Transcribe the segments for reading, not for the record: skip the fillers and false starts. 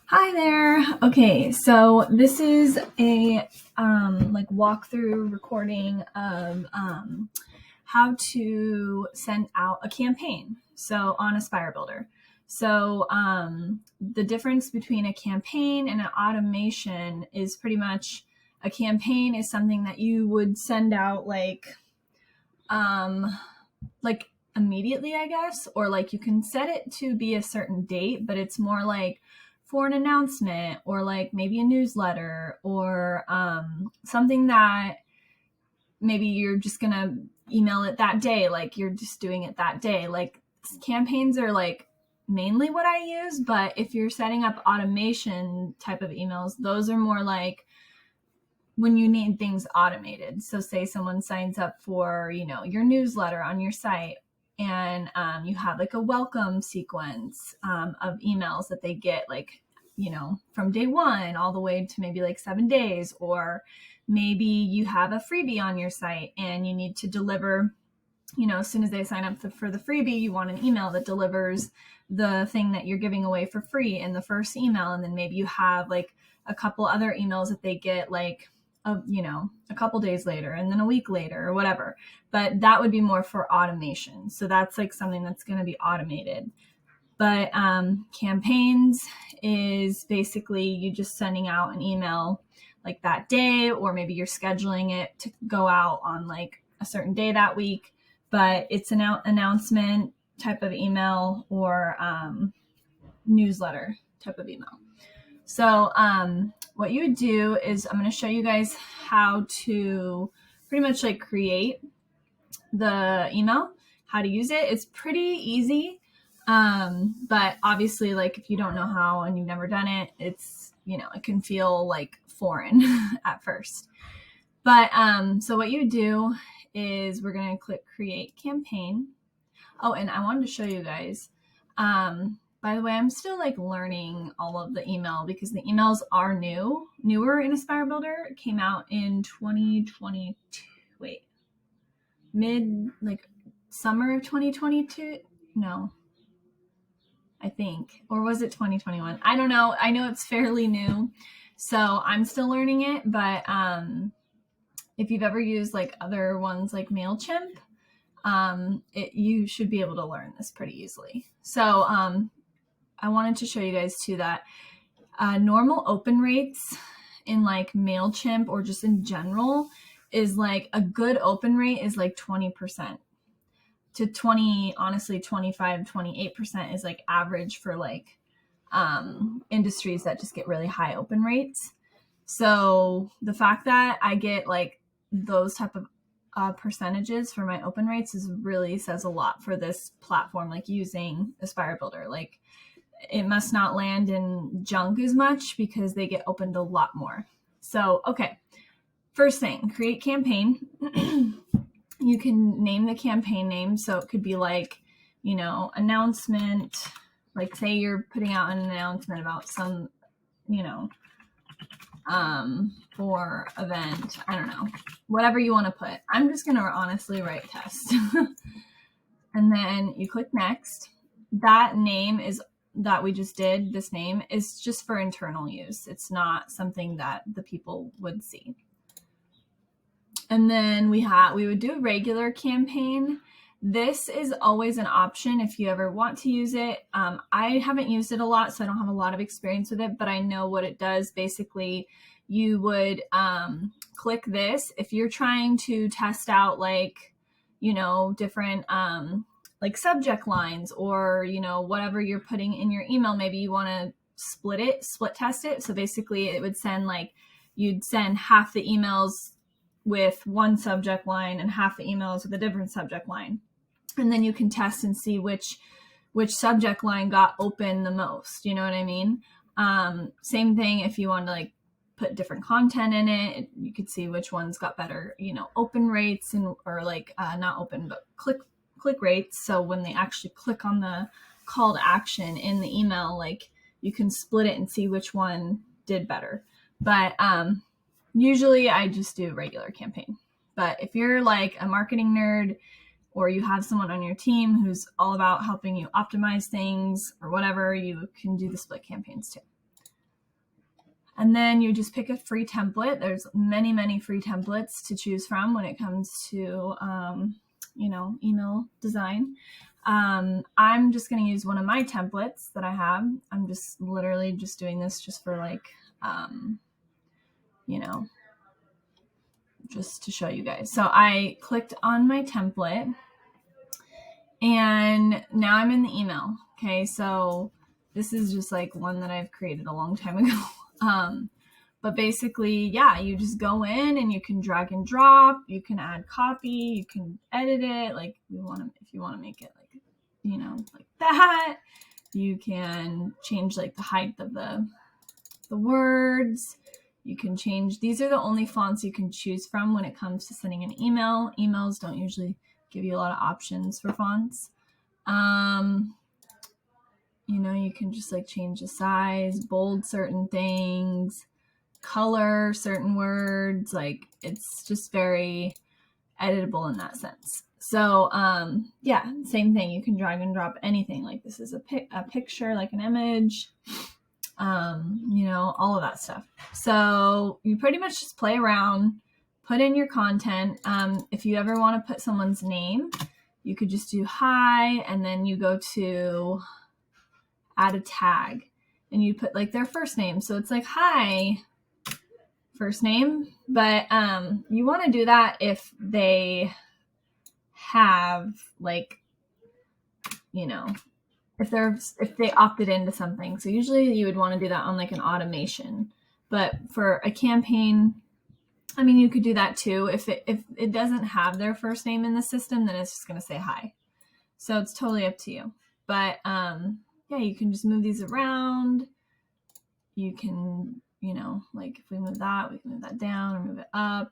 Hi there. Okay, so this is a like walkthrough recording of how to send out a campaign. So on Aspire Builder. So the difference between a campaign and an automation is pretty much a campaign is something that you would send out um, like immediately, I guess, or like you can set it to be a certain date, but it's more like for an announcement or like maybe a newsletter or something that maybe you're just gonna email it that day, like you're just doing it that day. Like campaigns are like mainly what I use, but if you're setting up automation type of emails, those are more like when you need things automated. So say someone signs up for, your newsletter on your site and you have like a welcome sequence of emails that they get like, from day one all the way to maybe like 7 days, or maybe you have a freebie on your site and you need to deliver, as soon as they sign up for the freebie, you want an email that delivers the thing that you're giving away for free in the first email. And then maybe you have like a couple other emails that they get like, a couple days later and then a week later or whatever. But that would be more for automation. So that's like something that's going to be automated. But campaigns is basically you just sending out an email like that day, or maybe you're scheduling it to go out on like a certain day that week. But it's an announcement type of email or newsletter type of email. So what you would do is I'm going to show you guys how to pretty much like create the email, how to use it. It's pretty easy. But obviously, like if you don't know how and you've never done it, it's, it can feel like foreign at first. But so what you do is we're going to click create campaign. Oh, and I wanted to show you guys, by the way, I'm still like learning all of the email because the emails are newer in Aspire Builder. It came out in 2022. Wait, like summer of 2022? No, I think. Or was it 2021? I don't know. I know it's fairly new. So I'm still learning it. But if you've ever used like other ones like MailChimp, you should be able to learn this pretty easily. So I wanted to show you guys too that normal open rates in like MailChimp or just in general is like a good open rate is like 20% to 20, honestly 25, 28% is like average for like industries that just get really high open rates. So the fact that I get like those type of percentages for my open rates is really says a lot for this platform, like using Aspire Builder. Like it must not land in junk as much because they get opened a lot more. So, okay. First thing, create campaign. You can name the campaign name. So it could be like, announcement, like say you're putting out an announcement about some, for event. I don't know, whatever you want to put. I'm just going to honestly write test. And then you click next. That name is that we just did, this name is just for internal use. It's not something that the people would see. And then we would do a regular campaign. This is always an option if you ever want to use it. I haven't used it a lot, so I don't have a lot of experience with it, but I know what it does. Basically, you would click this if you're trying to test out like, different like subject lines or, whatever you're putting in your email. Maybe you want to split test it. So basically it would send like, you'd send half the emails with one subject line and half the emails with a different subject line. And then you can test and see which subject line got open the most. You know what I mean? Same thing if you want to like put different content in it, you could see which ones got better, open rates or like not open, but click rates. So when they actually click on the call to action in the email, like you can split it and see which one did better. But usually I just do regular campaign. But if you're like a marketing nerd or you have someone on your team who's all about helping you optimize things or whatever, you can do the split campaigns too. And then you just pick a free template. There's many, many free templates to choose from when it comes to, email design. I'm just going to use one of my templates that I have. I'm just literally just doing this just for just to show you guys. So I clicked on my template and now I'm in the email. Okay. So this is just like one that I've created a long time ago. But basically, yeah, you just go in and you can drag and drop, you can add copy, you can edit it. Like if you want to make it like that, you can change like the height of the words. You can change, these are the only fonts you can choose from when it comes to sending an email. Emails don't usually give you a lot of options for fonts. You can just like change the size, bold certain things, color certain words. Like it's just very editable in that sense. So yeah, same thing. You can drag and drop anything. Like this is a picture, like an image, all of that stuff. So you pretty much just play around, put in your content. If you ever want to put someone's name, you could just do hi, and then you go to add a tag and you put like their first name. So it's like, hi, first name. But you want to do that if they have like, if they opted into something. So usually you would want to do that on like an automation. But for a campaign, I mean, you could do that too. If it doesn't have their first name in the system, then it's just going to say hi. So it's totally up to you. But yeah, you can just move these around. You can, like if we move that, we can move that down or move it up.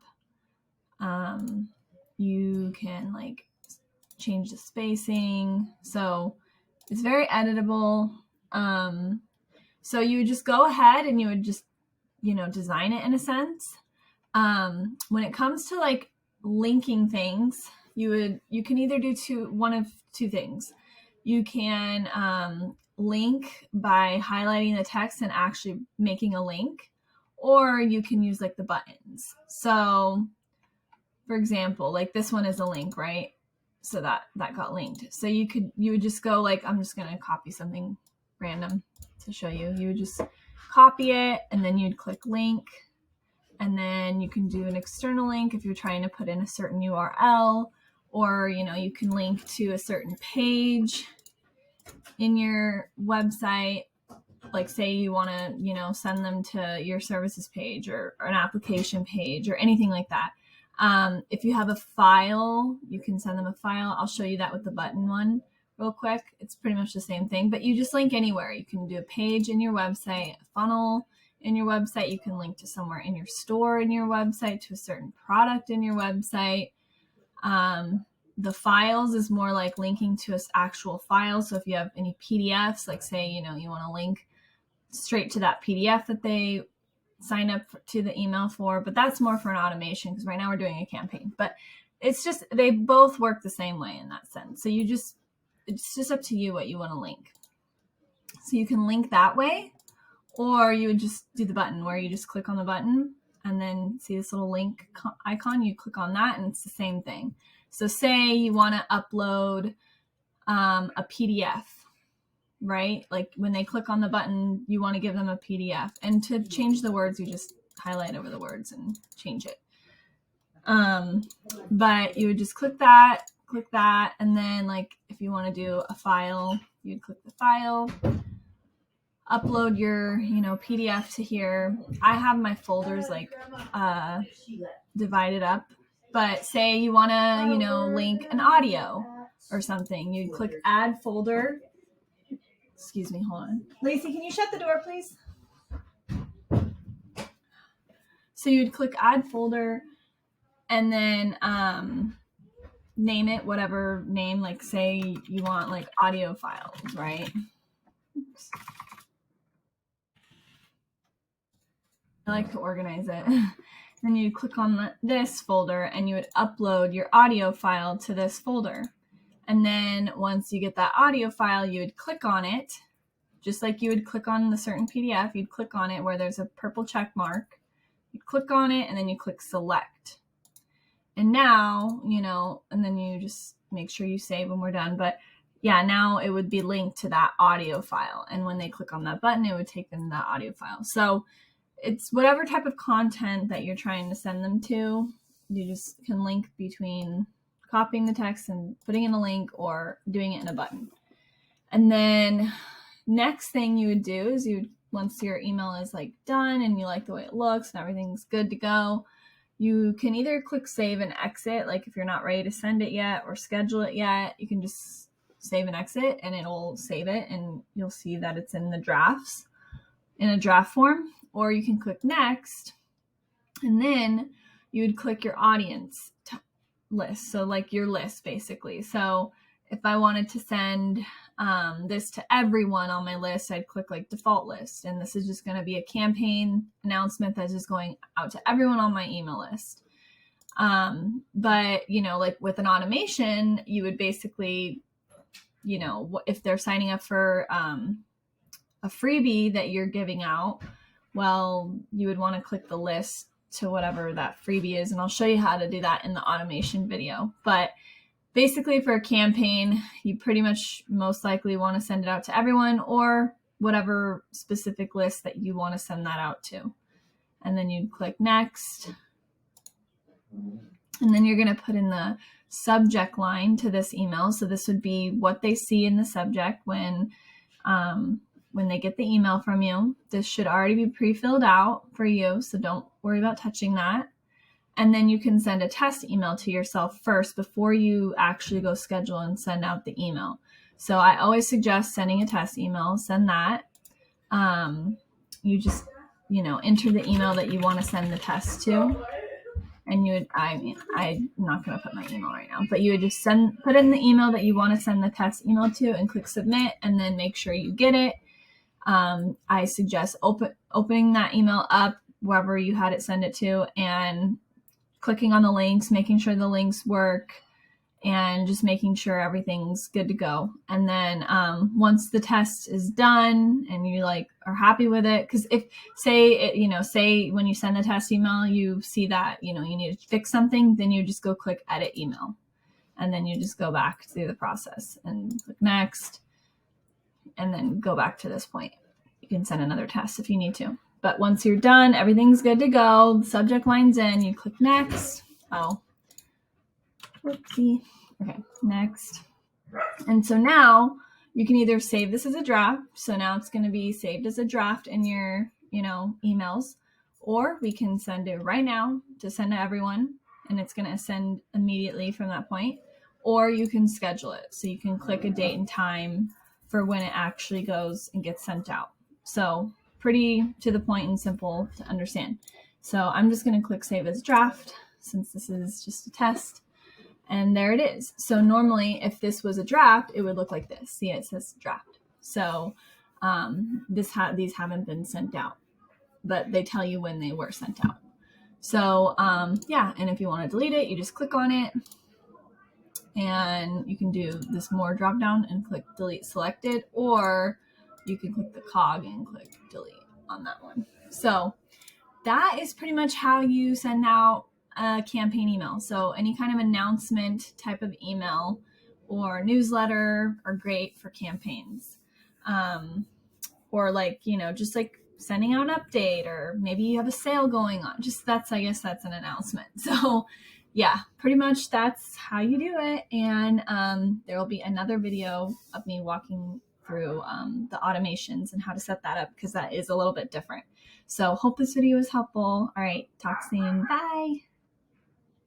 You can like change the spacing. So it's very editable. So you would just go ahead and you would just, design it in a sense. When it comes to like linking things, you can either do one of two things. You can link by highlighting the text and actually making a link, or you can use like the buttons. So for example, like this one is a link, right? So that got linked. So you would just go like, I'm just going to copy something random to show you. You would just copy it and then you'd click link, and then you can do an external link if you're trying to put in a certain URL, or, you can link to a certain page in your website. Like say you want to, send them to your services page or an application page or anything like that. If you have a file, you can send them a file. I'll show you that with the button one real quick. It's pretty much the same thing, but you just link anywhere. You can do a page in your website, a funnel in your website. You can link to somewhere in your store in your website, to a certain product in your website. The files is more like linking to an actual file. So if you have any PDFs, like say, you want to link straight to that PDF that they sign up to the email for, but that's more for an automation because right now we're doing a campaign. But it's just, they both work the same way in that sense. So it's just up to you what you want to link. So you can link that way, or you would just do the button where you just click on the button and then see this little link icon. You click on that and it's the same thing. So say you want to upload a PDF, right? Like when they click on the button, you want to give them a PDF. And to change the words, you just highlight over the words and change it. But you would just click that, and then like if you want to do a file, you'd click the file, upload your, PDF to here. I have my folders like divided up, but say you want to, link an audio or something, you'd click add folder. Excuse me, hold on. Lacey, can you shut the door, please? So you'd click add folder and then name it whatever name, like say you want like audio files, right? Oops. I like to organize it. Then you click on this folder and you would upload your audio file to this folder. And then once you get that audio file, you would click on it, just like you would click on the certain PDF, you'd click on it where there's a purple check mark. You click on it and then you click select. And now, and then you just make sure you save when we're done. But yeah, now it would be linked to that audio file. And when they click on that button, it would take them to that audio file. So it's whatever type of content that you're trying to send them to. You just can link between copying the text and putting in a link or doing it in a button. And then next thing you would do is once your email is like done and you like the way it looks and everything's good to go, you can either click save and exit. Like if you're not ready to send it yet or schedule it yet, you can just save and exit and it'll save it and you'll see that it's in the drafts in a draft form. Or you can click next and then you would click your audience list. So like your list basically. So if I wanted to send this to everyone on my list, I'd click like default list. And this is just going to be a campaign announcement that's just going out to everyone on my email list. But, like with an automation, you would basically, if they're signing up for a freebie that you're giving out, well, you would want to click the list to whatever that freebie is. And I'll show you how to do that in the automation video. But basically for a campaign, you pretty much most likely want to send it out to everyone or whatever specific list that you want to send that out to. And then you click next. And then you're going to put in the subject line to this email. So this would be what they see in the subject when they get the email from you. This should already be pre-filled out for you, so don't worry about touching that. And then you can send a test email to yourself first before you actually go schedule and send out the email. So I always suggest sending a test email, send that. You just, enter the email that you want to send the test to. And I'm not going to put my email right now, but you would just put in the email that you want to send the test email to and click submit and then make sure you get it. I suggest opening that email up wherever you had it send it to and clicking on the links, making sure the links work and just making sure everything's good to go. And then once the test is done and you are happy with it, because if say when you send the test email, you see that, you need to fix something, then you just go click edit email and then you just go back through the process and click next. And then go back to this point. You can send another test if you need to. But once you're done, everything's good to go. The subject line's in. You click next. Oh, whoopsie. Okay, next. And so now you can either save this as a draft. So now it's going to be saved as a draft in your, emails. Or we can send it right now to send to everyone. And it's going to send immediately from that point. Or you can schedule it. So you can click a date and time for when it actually goes and gets sent out. So pretty to the point and simple to understand. So I'm just going to click save as draft since this is just a test. And there it is. So normally if this was a draft, it would look like this. See, it says draft. So these haven't been sent out, but they tell you when they were sent out. So and if you want to delete it, you just click on it. And you can do this more drop down and click delete selected, or you can click the cog and click delete on that one. So that is pretty much how you send out a campaign email. So any kind of announcement type of email or newsletter are great for campaigns. Or just like sending out an update, or maybe you have a sale going on. I guess that's an announcement. So yeah, pretty much that's how you do it. And there will be another video of me walking through the automations and how to set that up, because that is a little bit different. So hope this video was helpful. All right, talk soon. Bye.